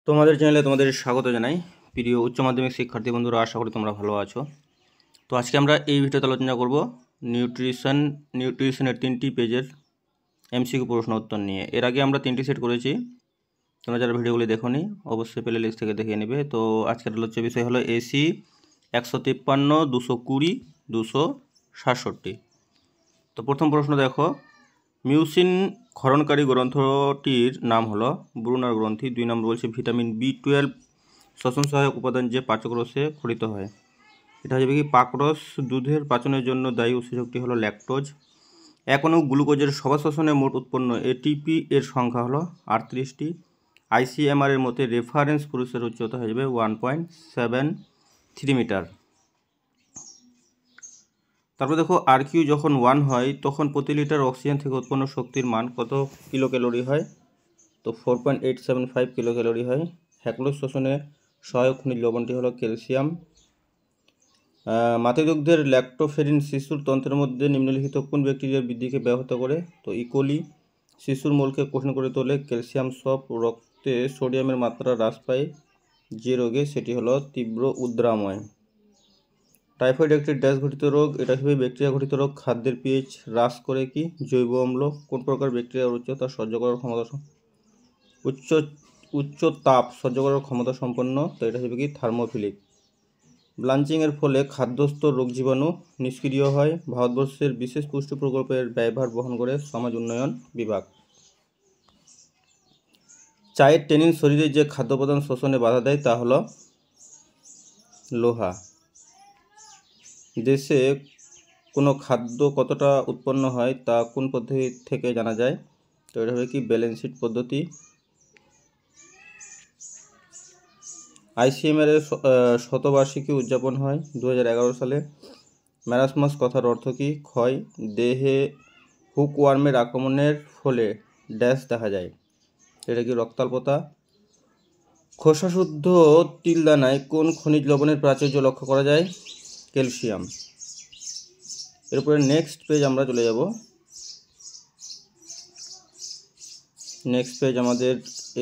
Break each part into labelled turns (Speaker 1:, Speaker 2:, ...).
Speaker 1: তোমাদের চ্যানেলে তোমাদের স্বাগত জানাই। প্রিয় উচ্চ মাধ্যমিক শিক্ষার্থী বন্ধুরা, আশা করি তোমরা ভালো আছো। তো আজকে আমরা এই ভিডিওতে আলোচনা করব নিউট্রিশনের 3টি পেজের এমসিকিউ প্রশ্ন উত্তর নিয়ে। এর আগে আমরা 3টি সেট করেছি, তোমরা যারা ভিডিওগুলি দেখোনি অবশ্যই প্লে লিস্ট থেকে দেখে নেবে। তো আজকের আলোচ্য বিষয় হলো এসি 153, 220, 267। তো প্রথম প্রশ্ন দেখো, মিউসিন ক্ষরণকারী গ্রন্থটির নাম হলো ব্রুনার গ্রন্থি। 2 নম্বর বলছে ভিটামিন B12 শ্বসন সহায়ক উপাদান যে পাচক রসে ক্ষরিত হয়, এটা হচ্ছে কি পাকরস। দুধের পাচনের জন্য দায়ী উৎসেচকটি হলো ল্যাকটোজ। এক অণু গ্লুকোজের সভা শ্বসনে মোট উৎপন্ন এটিপি এর সংখ্যা হলো 38টি। ICMR এর মতে রেফারেন্স পুরুষের উচ্চতা হয়ে যাবে 1.73 মিটার। তারপর দেখো RQ যখন 1 হয় তখন প্রতি লিটার অক্সিজেন থেকে উৎপন্ন শক্তির মান কত কিলো ক্যালোরি হয়? তো 4.875 কিলো ক্যালোরি হয়। হ্যাকলোজ শোষণে সহায়ক খনিজ লবণটি হলো ক্যালসিয়াম। মাতৃদুগ্ধের ল্যাক্টোফেরিন শিশুর তন্ত্রের মধ্যে নিম্নলিখিত কোন ব্যাকটেরিয়ার বৃদ্ধিকে ব্যাহত করে? তো ইকোলি। শিশুর মলকে কঠিন করে তোলে ক্যালসিয়াম সপ। রক্তে সোডিয়ামের মাত্রা হ্রাস পায় যে রোগে, সেটি হলো তীব্র উদ্রাময়। টাইফয়েড একটি ড্যাশ ঘটিত রোগ, এটা হিসেবে ব্যাকটেরিয়া ঘটিত রোগ। খাদ্যের পিএইচ হ্রাস করে কি? জৈব অম্ল। কোন প্রকার ব্যাকটেরিয়ার উচ্চতা সহ্য করার ক্ষমতা উচ্চ তাপ সহ্য করার ক্ষমতা সম্পন্ন? তো এটা হিসেবে কি? থার্মোফিলিক। ব্লাঞ্চিংয়ের ফলে খাদ্যস্থ রোগ জীবাণু নিষ্ক্রিয় হয়। ভারতবর্ষের বিশেষ পুষ্টি প্রকল্পের ব্যয়ভার বহন করে সমাজ উন্নয়ন বিভাগ। চায়ের ট্যানিন শরীরে যে খাদ্য উপাদান শোষণে বাধা দেয় তা হলো লোহা। দেশে কোনো খাদ্য কতটা উৎপন্ন হয় তা কোন পদ্ধতি থেকে জানা যায়? তো এটা হবে কি? ব্যালেন্স শিট পদ্ধতি। ICMR এর শতবার্ষিকী উদযাপন হয় 2011 সালে। ম্যারাসমাস কথার অর্থ কি? ক্ষয়। দেহে হুকওয়ার্মের আক্রমণের ফলে ড্যাশ দেখা যায়, এটা কি? রক্তাল্পতা। খোসাশুদ্ধ তিলদানায় কোন খনিজ লবণের প্রাচুর্য লক্ষ্য করা যায়? ক্যালসিয়াম। এরপরে নেক্সট পেজ আমরা চলে যাব। নেক্সট পেজ আমাদের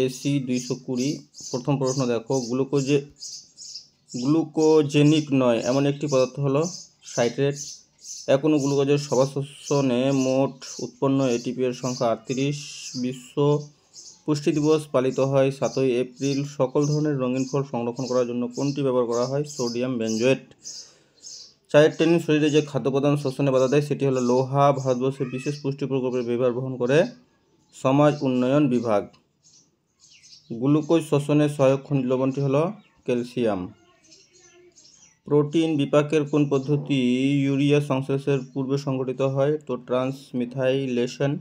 Speaker 1: AC 220। প্রথম প্রশ্ন দেখো, গ্লুকোজেনিক নয় এমন একটি পদার্থ হলো সাইট্রেট। এক অণু গ্লুকোজের সভা শোষণে মোট উৎপন্ন এটিপি এর সংখ্যা 38। বিশ্ব পুষ্টি দিবস পালিত হয় 7ই এপ্রিল। সকল ধরনের রঙিন ফল সংরক্ষণ করার জন্য কোনটি ব্যবহার করা হয়? Sodium benzoate. চায়ের ট্যানিন শরীরে যে খাদ্য উপাদান শোষণে বাধা দেয় সেটি হলো লোহা। ভারতবর্ষের বিশেষ পুষ্টি প্রকল্পের ব্যবহার বহন করে সমাজ উন্নয়ন বিভাগ। গ্লুকোজ শোষণে সহায়ক খনিজ লবণটি হলো ক্যালসিয়াম। প্রোটিন বিপাকের কোন পদ্ধতি ইউরিয়া সংশ্লেষের পূর্বে সংঘটিত হয়? তো ট্রান্সমিথাইলেশন।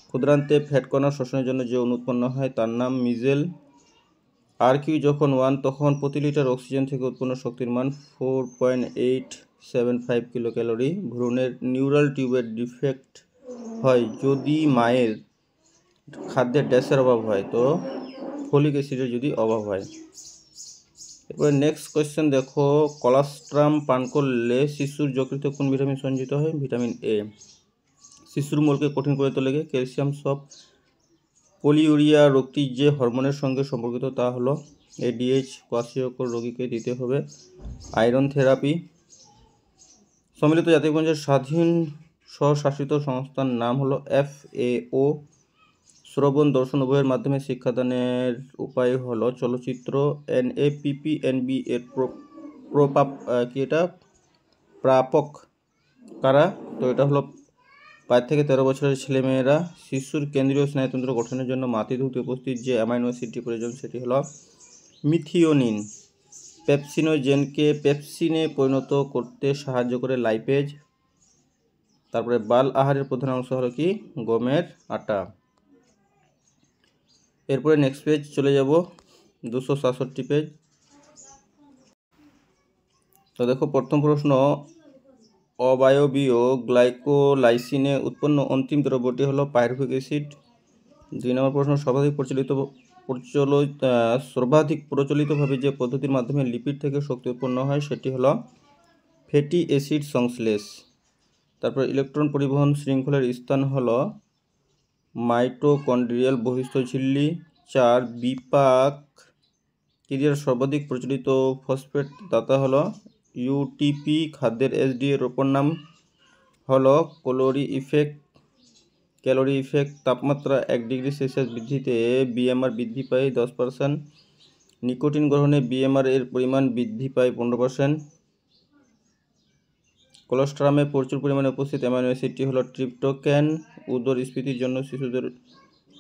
Speaker 1: ক্ষুদ্রান্তে ফ্যাট কণা শোষণের জন্য যে অণু উৎপন্ন হয় তার নাম মিজেল। RQ যখন 1 তখন প্রতি লিটার অক্সিজেন থেকে উৎপন্ন শক্তির মান 4.875 কিলো ক্যালোরি। ভ্রূণের নিউরাল টিউবের ডিফেক্ট হয় যদি মায়ের খাদ্যের ড্যাশের অভাব হয়? তো ফলিক অ্যাসিডের যদি অভাব হয়। এরপরে নেক্সট কোয়েশ্চেন দেখো, কলাস্ট্রাম পান করলে শিশুর যকৃতে কোন ভিটামিন সঞ্চিত হয়? Vitamin A। শিশুর মলকে কঠিন করে তোলে ক্যালসিয়াম সব। পলিউরিয়া রোগটি যে হরমোনের সঙ্গে সম্পর্কিত তা হলো ADH। কোয়াশিয়কর রোগীকে দিতে হবে আয়রন থেরাপি। সম্মিলিত জাতিপুঞ্জের স্বাধীন স্বশাসিত সংস্থার নাম হলো FAO। শ্রবণ দর্শন উভয়ের মাধ্যমে শিক্ষাদানের উপায় হলো চলচ্চিত্র। NAPPNB এর প্রাপক কারা? তো এটা হলো 5 থেকে 13 বছরের ছেলেমেয়েরা। শিশুর কেন্দ্রীয় স্নায়ুতন্ত্র গঠনের জন্য মাতৃদুগ্ধে উপস্থিত যে অ্যামাইনো অ্যাসিডটি প্রয়োজন সেটি হলো মিথিওনিন। পেপসিনোজেনকে পেপসিনে পরিণত করতে সাহায্য করে লাইপেজ। তারপরে বাল আহারের প্রধান অংশ হলো কি? গমের আটা। এরপরে নেক্সট পেজ চলে যাব, 267 পেজ। তো দেখো প্রথম প্রশ্ন, অবায়বীয় গ্লাইকোলাইসিনে উৎপন্ন অন্তিম দ্রব্যটি হলো পাইরুভিক অ্যাসিড। 2 নম্বর প্রশ্ন, সর্বাধিক প্রচলিতভাবে যে পদ্ধতির মাধ্যমে লিপিড থেকে শক্তি উৎপন্ন হয় সেটি হলো ফ্যাটি অ্যাসিড সংশ্লেষ। তারপর ইলেকট্রন পরিবহন শৃঙ্খলের স্থান হলো মাইটোকন্ড্রিয়াল বহিস্থ ঝিল্লি। 4 বিপাক কেরিয়ার সর্বাধিক প্রচলিত ফসফেট দাতা হলো ইউটিপি। খাদ্যের এসডি এর অপর নাম হলো ক্যালোরি ইফেক্ট। তাপমাত্রা 1 ডিগ্রি সেলসিয়াস বৃদ্ধিতে বিএমআর বৃদ্ধি পায় 10%। নিকোটিন গ্রহণে বিএমআর এর পরিমাণ বৃদ্ধি পায় 15%। কোলেস্টেরলে প্রচুর পরিমাণে উপস্থিত অ্যামাইনো অ্যাসিডটি হলো ট্রিপ্টোফ্যান। উদরস্ফীতির জন্য শিশুদের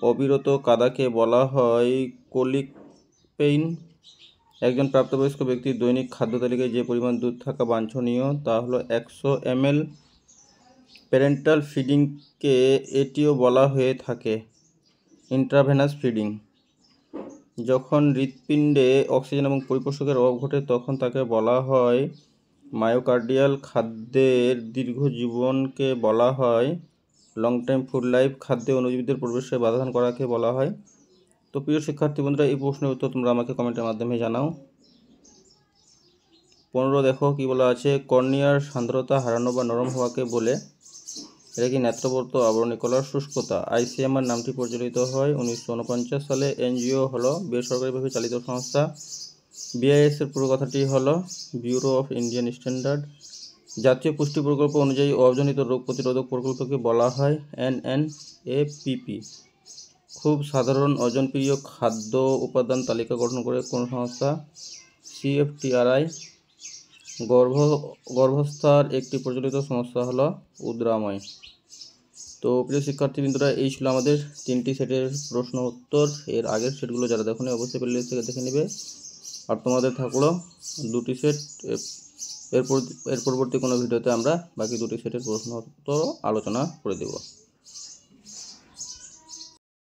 Speaker 1: অবিরত কাদাকে বলা হয় কোলিকপেইন। একজন প্রাপ্তবয়স্ক ব্যক্তির দৈনিক খাদ্য তালিকায় যে পরিমাণ দুধ থাকা বাঞ্ছনীয় তা হলো 100 ml। প্যারেন্টাল ফিডিংকে এটিও বলা হয়ে থাকে ইন্ট্রাভেনাস ফিডিং। যখন হৃৎপিণ্ডে অক্সিজেন এবং পরিপোষকের অভাব ঘটে তখন তাকে বলা হয় মায়োকার্ডিয়াল। খাদ্যের দীর্ঘ জীবনকে বলা হয় লং টাইম ফুড লাইফ। খাদ্যে অণুজীবদের প্রবেশে বাধাদান করাকে বলা হয়। তো প্রিয় শিক্ষার্থী বন্ধুরা, এই প্রশ্নের উত্তর তোমরা আমাকে কমেন্টের মাধ্যমে জানাও। 15 দেখো কি বলা আছে, কর্নিয়ার সান্দ্রতা হারানো বা নরম হওয়াকে বলে। এটা কি নেত্রবর্ত আবরণী কলার শুষ্কতা। আইসিএমআর নামটি প্রচলিত হয় 1949 সালে। এনজিও হলো বেসরকারিভাবে চালিত সংস্থা। বিআইএস এর পুরো কথাটি হলো ব্যুরো অফ ইন্ডিয়ান স্ট্যান্ডার্ড। জাতীয় পুষ্টি প্রকল্প অনুযায়ী অভাবজনিত রোগ প্রতিরোধক প্রকল্পকে বলা হয় NNAPP। খুব সাধারণ ওজনপ্রিয় খাদ্য উপাদান তালিকা গঠন করে কোন সংস্থা? CFTRI। গর্ভস্থার একটি প্রচলিত সমস্যা হলো উদ্রাময়। তো প্রিয় শিক্ষার্থীবৃন্দরা, এই ছিল আমাদের 3টি সেটের প্রশ্ন উত্তর। এর আগের সেটগুলো যারা দেখোনি অবশ্যই প্লেলিস্ট থেকে দেখে নেবে। আর তোমাদের থাকলো 2টি সেট। এর পরবর্তী কোনো ভিডিওতে আমরা বাকি 2টি সেটের প্রশ্ন উত্তর আলোচনা করে দেব।